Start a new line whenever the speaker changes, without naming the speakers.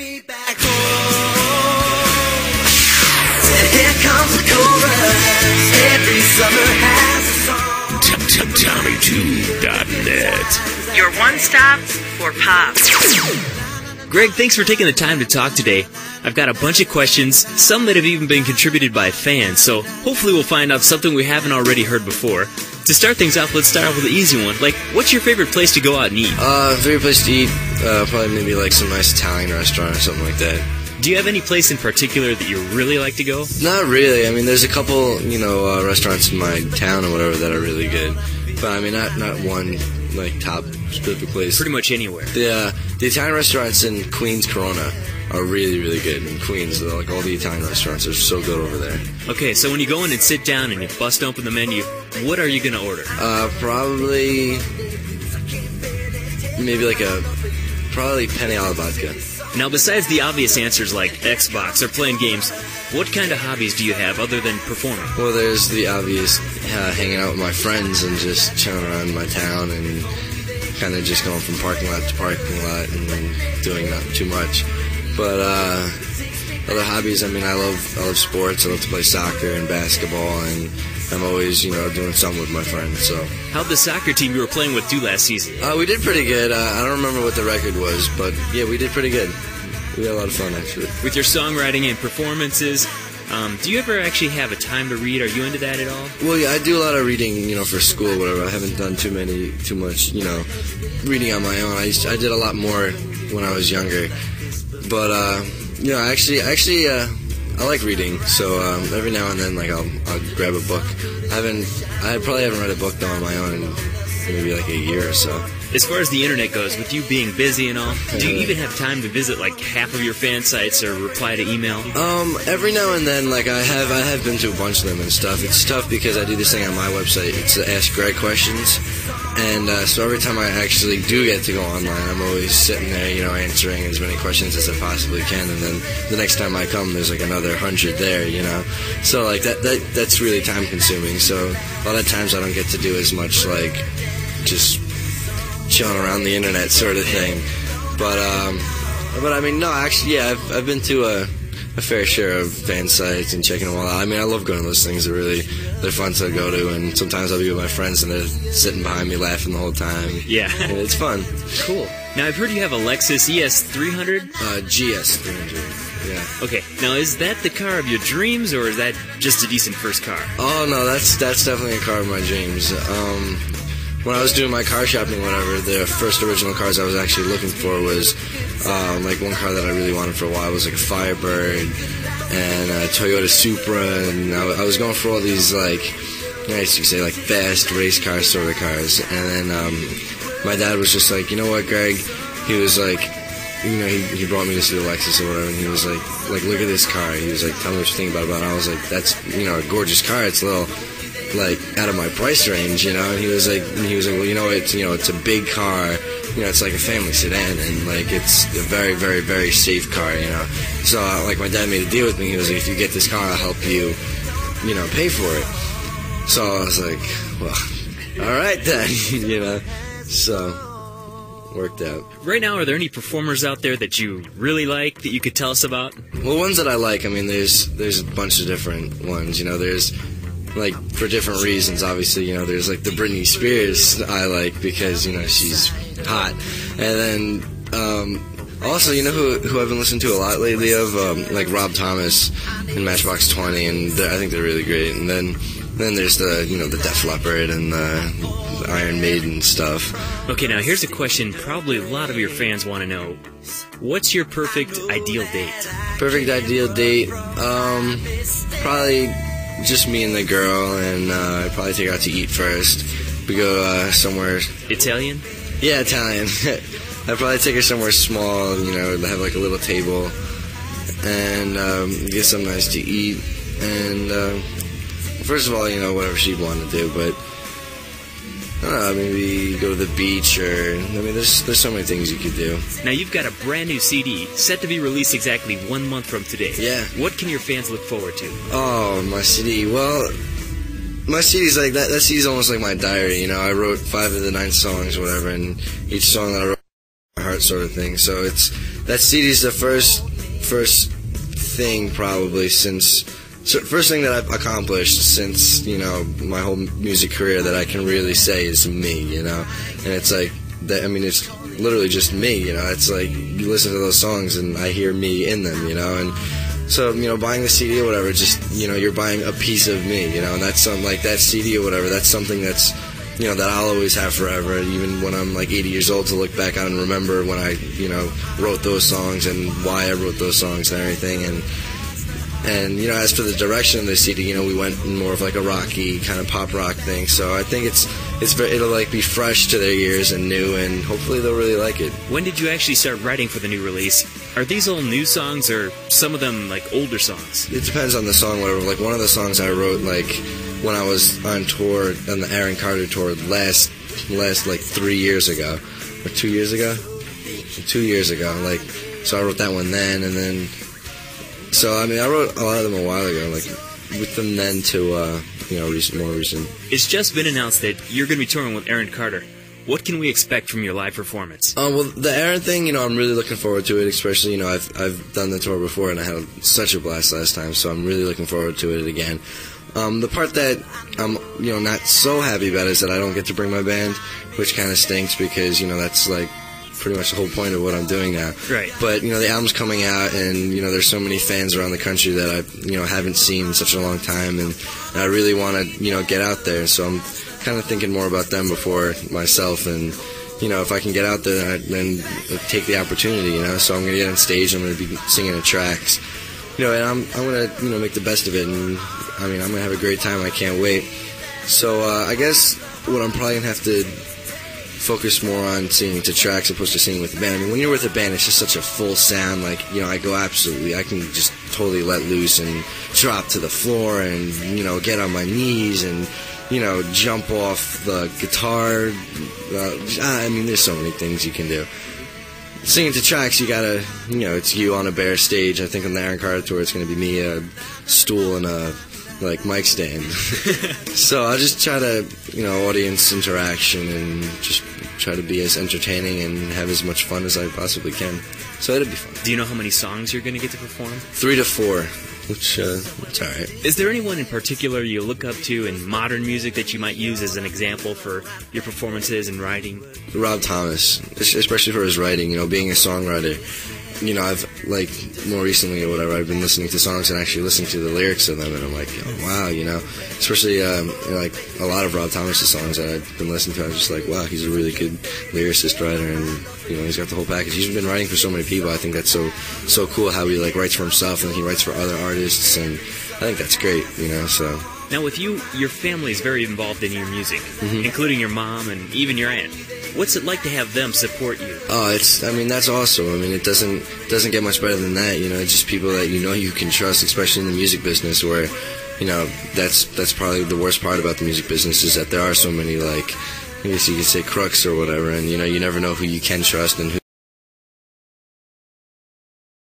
me back home. And here comes the chorus. Every summer has a song.
Tommy2.net.
Your one stop for pop.
Greg, thanks for taking the time to talk today. I've got a bunch of questions, some that have even been contributed by fans, so hopefully we'll find out something we haven't already heard before. To start things off, let's start off with the easy one. Like, what's your favorite place to go out and eat?
Favorite place to eat, probably maybe like some nice Italian restaurant or something like that.
Do you have any place in particular that you really like to go?
Not really. I mean, there's a couple, restaurants in my town or whatever that are really good. But I mean, not one, like, top specific place.
Pretty much anywhere.
The Italian restaurants in Queens, Corona are really, really good. In Queens, like, all the Italian restaurants are so good over there.
Okay, so when you go in and sit down and you bust open the menu, what are you going to order?
Probably penne alla vodka.
Now, besides the obvious answers like Xbox or playing games, what kind of hobbies do you have other than performing?
Well, there's the obvious hanging out with my friends and just chilling around my town and kind of just going from parking lot to parking lot and doing not too much. But other hobbies, I mean, I love sports. I love to play soccer and basketball, and I'm always, doing something with my friends. So,
how'd the soccer team you were playing with do last season?
We did pretty good. I don't remember what the record was, but yeah, we did pretty good. We had a lot of fun, actually.
With your songwriting and performances, do you ever actually have a time to read? Are you into that at all?
Well, yeah, I do a lot of reading, for school, whatever. I haven't done too much, reading on my own. I did a lot more when I was younger, but I like reading, so every now and then, like, I'll grab a book. I probably haven't read a book though on my own in maybe like a year or so.
As far as the internet goes, with you being busy and all, do you even have time to visit like half of your fan sites or reply to email?
Every now and then, like I have been to a bunch of them and stuff. It's tough because I do this thing on my website. It's the Ask Greg questions, and so every time I actually do get to go online, I'm always sitting there, answering as many questions as I possibly can. And then the next time I come, there's like another 100 there, So like that's really time consuming. So a lot of times I don't get to do as much like just chilling around the internet sort of thing, but I mean, no, actually, yeah, I've been to a fair share of fan sites and checking them all out. I mean, I love going to those things. They're fun to go to, and sometimes I'll be with my friends and they're sitting behind me laughing the whole time.
Yeah,
it's fun.
Cool. Now I've heard you have a Lexus ES300.
GS300. Yeah.
Okay. Now is that the car of your dreams, or is that just a decent first car?
Oh no, that's definitely a car of my dreams. When I was doing my car shopping, whatever, the first original cars I was actually looking for was, like one car that I really wanted for a while was like a Firebird and a Toyota Supra, and I was going for all these like, I guess you could say like fast race car sort of cars, and then my dad was just like, you know what, Greg, he was like, he brought me to see the Lexus or whatever, and he was like look at this car, he was like, tell me what you think about it, and I was like, that's, a gorgeous car, it's a little like out of my price range, and he was like, well, it's a big car, it's like a family sedan, and like it's a very, very, very safe car, So like my dad made a deal with me. He was like, if you get this car, I'll help you, pay for it. So I was like, well, all right then, So worked out.
Right now, are there any performers out there that you really like that you could tell us about?
Well, ones that I like, I mean, there's a bunch of different ones. There's like for different reasons. Obviously, there's like the Britney Spears I like because she's hot, and then also who I've been listening to a lot lately of like Rob Thomas and Matchbox 20, and I think they're really great. And then there's the the Def Leppard and the Iron Maiden stuff.
Okay, now here's a question probably a lot of your fans want to know. What's your perfect ideal date?
Perfect ideal date? Probably just me and the girl, and I'd probably take her out to eat first. We go somewhere...
Italian?
Yeah, Italian. I'd probably take her somewhere small, have like a little table, and get something nice to eat, and first of all, whatever she'd want to do, but I don't know, maybe go to the beach, or, there's so many things you could do.
Now, you've got a brand new CD, set to be released exactly 1 month from today.
Yeah.
What can your fans look forward to?
Oh, my CD, well, my CD's like, that CD's almost like my diary, I wrote 5 of the 9 songs, or whatever, and each song that I wrote, my heart sort of thing. So that CD's the first thing probably first thing that I've accomplished since, my whole music career that I can really say is me, and it's like that. I mean, it's literally just me, It's like you listen to those songs and I hear me in them, and so buying the CD or whatever, just you're buying a piece of me, and that's something like that CD or whatever. That's something that's that I'll always have forever, even when I'm like 80 years old, to look back on and remember when I wrote those songs and why I wrote those songs and everything. And as for the direction of the CD, we went in more of like a rocky kind of pop rock thing. So I think it'll like be fresh to their ears and new, and hopefully they'll really like it.
When did you actually start writing for the new release? Are these all new songs, or some of them like older songs?
It depends on the song, whatever. Like one of the songs I wrote like when I was on tour, on the Aaron Carter tour last like 3 years ago, or 2 years ago. 2 years ago, like, so I wrote that one then, and then. So, I mean, I wrote a lot of them a while ago, like, with them then to, more recent.
It's just been announced that you're going to be touring with Aaron Carter. What can we expect from your live performance?
Well, the Aaron thing, I'm really looking forward to it, especially, I've done the tour before, and I had such a blast last time, so I'm really looking forward to it again. The part that I'm, not so happy about is that I don't get to bring my band, which kind of stinks because, that's, like, pretty much the whole point of what I'm doing now.
Right.
But, the album's coming out, and, there's so many fans around the country that I, haven't seen in such a long time, and I really want to, get out there. So I'm kind of thinking more about them before myself, and, if I can get out there, then take the opportunity, So I'm going to get on stage, I'm going to be singing the tracks, and I'm going to, make the best of it, and, I mean, I'm going to have a great time. I can't wait. So, I guess what I'm probably going to have to focus more on singing to tracks opposed to singing with the band. I mean, when you're with a band, it's just such a full sound. Like, I can just totally let loose and drop to the floor and, get on my knees and, jump off the guitar. I mean, there's so many things you can do. Singing to tracks, you gotta, it's you on a bare stage. I think on the Aaron Carter tour, it's gonna be me, a stool and a mic stand. So I'll just try to, audience interaction and just try to be as entertaining and have as much fun as I possibly can. So it'll be fun.
Do you know how many songs you're going to get to perform?
3 to 4, which, it's alright.
Is there anyone in particular you look up to in modern music that you might use as an example for your performances and writing?
Rob Thomas, especially for his writing, being a songwriter. I've, more recently or whatever, I've been listening to songs and actually listening to the lyrics of them, and I'm like, oh, wow, especially, a lot of Rob Thomas' songs that I've been listening to, I'm just like, wow, he's a really good lyricist writer, and, he's got the whole package. He's been writing for so many people. I think that's so cool how he, writes for himself, and he writes for other artists, and I think that's great, so...
Now, with you, your family is very involved in your music, including your mom and even your aunt. What's it like to have them support you?
Oh, that's awesome. I mean, it doesn't get much better than that, It's just people that you can trust, especially in the music business, where, that's probably the worst part about the music business is that there are so many, I guess you could say crooks or whatever, and, you never know who you can trust and who